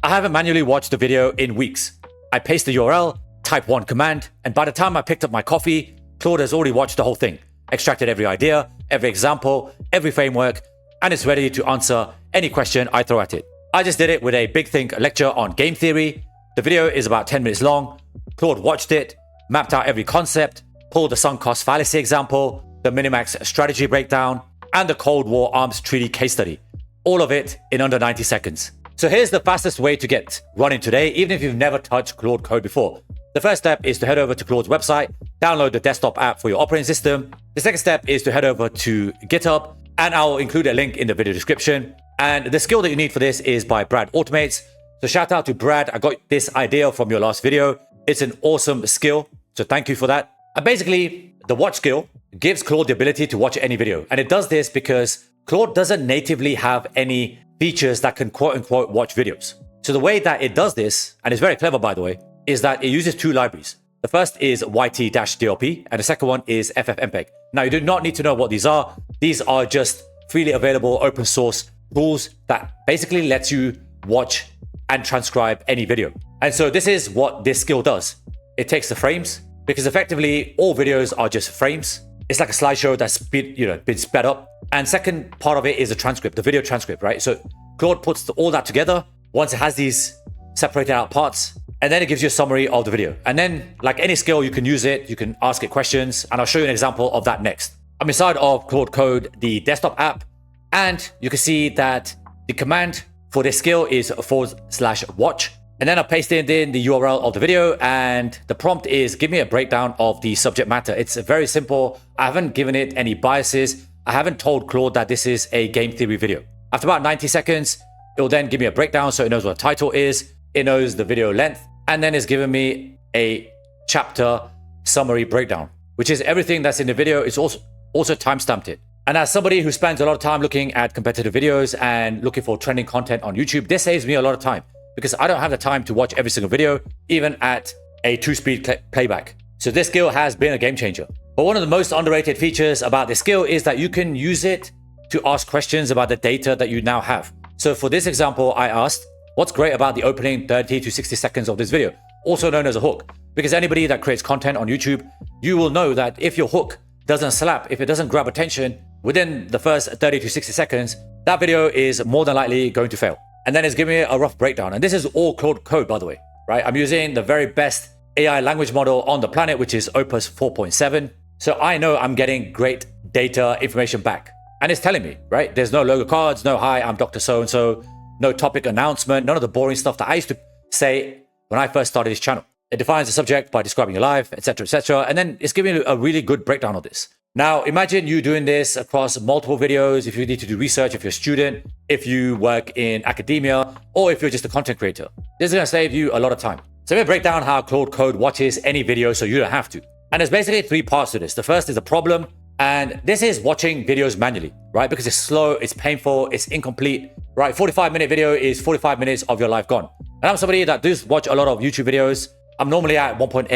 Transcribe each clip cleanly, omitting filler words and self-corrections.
I haven't manually watched the video in weeks. I paste the URL, type one command, and by the time I picked up my coffee, Claude has already watched the whole thing, extracted every idea, every example, every framework, and is ready to answer any question I throw at it. I just did it with a Big Think lecture on game theory. The video is about 10 minutes long. Claude watched it, mapped out every concept, pulled the sunk cost fallacy example, the Minimax strategy breakdown, and the Cold War arms treaty case study. All of it in under 90 seconds. So here's the fastest way to get running today, even if you've never touched Claude Code before. The first step is to head over to Claude's website, download the desktop app for your operating system. The second step is to head over to GitHub, and I'll include a link in the video description. And the skill that you need for this is by Brad Automates. So shout out to Brad. I got this idea from your last video. It's an awesome skill. So thank you for that. And basically, the watch skill gives Claude the ability to watch any video. And it does this because Claude doesn't natively have any features that can quote unquote watch videos. So the way that it does this, and it's very clever by the way, is that it uses two libraries. The first is YT-DLP and the second one is FFmpeg. Now you do not need to know what these are. These are just freely available open source tools that basically lets you watch and transcribe any video. And so this is what this skill does. It takes the frames, because effectively all videos are just frames. It's like a slideshow that's been sped up. And second part of it is a transcript, the video transcript, right? So Claude puts all that together once it has these separated out parts, and then it gives you a summary of the video. And then like any skill, you can use it, you can ask it questions, and I'll show you an example of that next. I'm inside of Claude Code, the desktop app, and you can see that the command for this skill is /watch. And then I pasted in the URL of the video, and the prompt is give me a breakdown of the subject matter. It's very simple. I haven't given it any biases. I haven't told Claude that this is a game theory video. After about 90 seconds, it will then give me a breakdown so it knows what the title is, it knows the video length, and then it's giving me a chapter summary breakdown, which is everything that's in the video. It's also time-stamped it. And as somebody who spends a lot of time looking at competitive videos and looking for trending content on YouTube, this saves me a lot of time because I don't have the time to watch every single video, even at a 2-speed playback. So this skill has been a game changer. But one of the most underrated features about this skill is that you can use it to ask questions about the data that you now have. So for this example, I asked, what's great about the opening 30 to 60 seconds of this video, also known as a hook? Because anybody that creates content on YouTube, you will know that if your hook doesn't slap, if it doesn't grab attention within the first 30 to 60 seconds, that video is more than likely going to fail. And then it's giving me a rough breakdown. And this is all Claude Code, by the way, right? I'm using the very best AI language model on the planet, which is Opus 4.7. So I know I'm getting great data information back. And it's telling me, right? There's no logo cards, no hi, I'm Dr. So-and-so, no topic announcement, none of the boring stuff that I used to say when I first started this channel. It defines the subject by describing your life, etc., etc. And then it's giving you a really good breakdown of this. Now, imagine you doing this across multiple videos. If you need to do research, if you're a student, if you work in academia, or if you're just a content creator. This is going to save you a lot of time. So I'm going to break down how Claude Code watches any video so you don't have to. And there's basically 3 parts to this. The first is the problem. And this is watching videos manually, right? Because it's slow, it's painful, it's incomplete, right? 45-minute video is 45 minutes of your life gone. And I'm somebody that does watch a lot of YouTube videos. I'm normally at 1.8,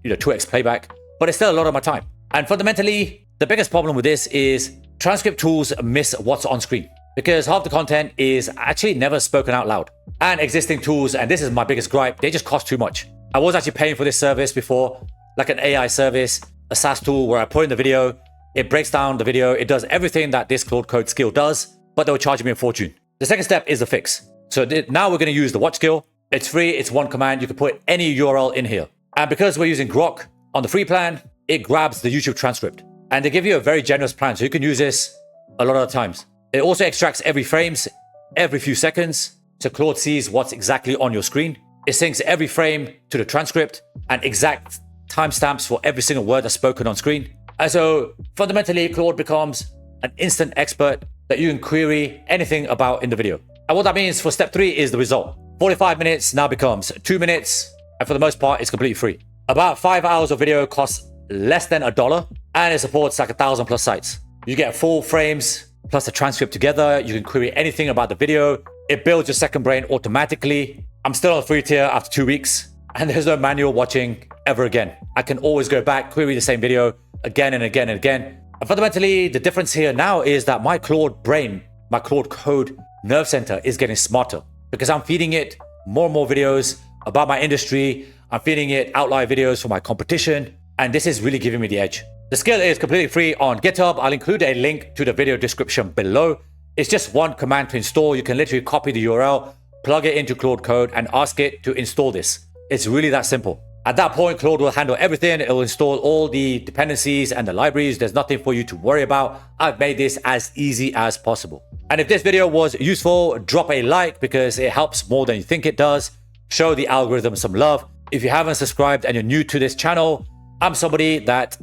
2x playback, but it's still a lot of my time. And fundamentally, the biggest problem with this is transcript tools miss what's on screen because half the content is actually never spoken out loud. And existing tools, and this is my biggest gripe, they just cost too much. I was actually paying for this service before, like an AI service, a SaaS tool where I put in the video, it breaks down the video, it does everything that this Claude Code skill does, but they were charging me a fortune. The second step is the fix. So now we're going to use the watch skill. It's free, it's one command, you can put any URL in here. And because we're using Grok on the free plan, it grabs the YouTube transcript. And they give you a very generous plan, so you can use this a lot of times. It also extracts every frames, every few seconds, so Claude sees what's exactly on your screen. It syncs every frame to the transcript and exact timestamps for every single word that's spoken on screen. And so fundamentally, Claude becomes an instant expert that you can query anything about in the video. And what that means for step 3 is the result. 45 minutes now becomes 2 minutes, and for the most part, it's completely free. About 5 hours of video costs less than $1, and it supports like 1,000+ sites. You get full frames plus the transcript together. You can query anything about the video. It builds your second brain automatically. I'm still on the free tier after 2 weeks, and there's no manual watching ever again. I can always go back, query the same video again and again and again. And fundamentally, the difference here now is that my Claude brain, my Claude Code nerve center is getting smarter because I'm feeding it more and more videos about my industry. I'm feeding it outlier videos for my competition, and this is really giving me the edge. The skill is completely free on GitHub. I'll include a link to the video description below. It's just one command to install. You can literally copy the URL, plug it into Claude Code, and ask it to install this. It's really that simple. At that point, Claude will handle everything. It will install all the dependencies and the libraries. There's nothing for you to worry about. I've made this as easy as possible. And if this video was useful, drop a like because it helps more than you think it does. Show the algorithm some love. If you haven't subscribed and you're new to this channel, I'm somebody that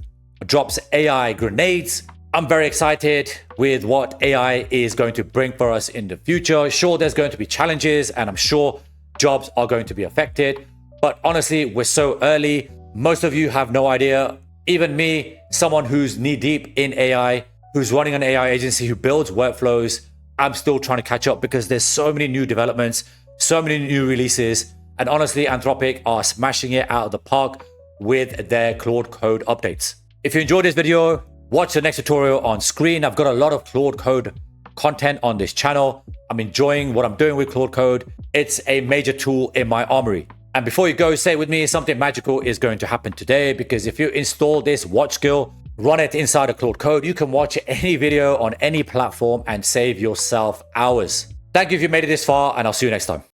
drops AI grenades. I'm very excited with what AI is going to bring for us in the future. Sure, there's going to be challenges and I'm sure jobs are going to be affected. But honestly, we're so early. Most of you have no idea. Even me, someone who's knee deep in AI, who's running an AI agency, who builds workflows, I'm still trying to catch up because there's so many new developments, so many new releases. And honestly, Anthropic are smashing it out of the park with their Claude Code updates. If you enjoyed this video, watch the next tutorial on screen. I've got a lot of Claude Code content on this channel. I'm enjoying what I'm doing with Claude Code. It's a major tool in my armory. And before you go, say with me, something magical is going to happen today, because if you install this watch skill, run it inside of Claude Code, you can watch any video on any platform and save yourself hours. Thank you if you made it this far, and I'll see you next time.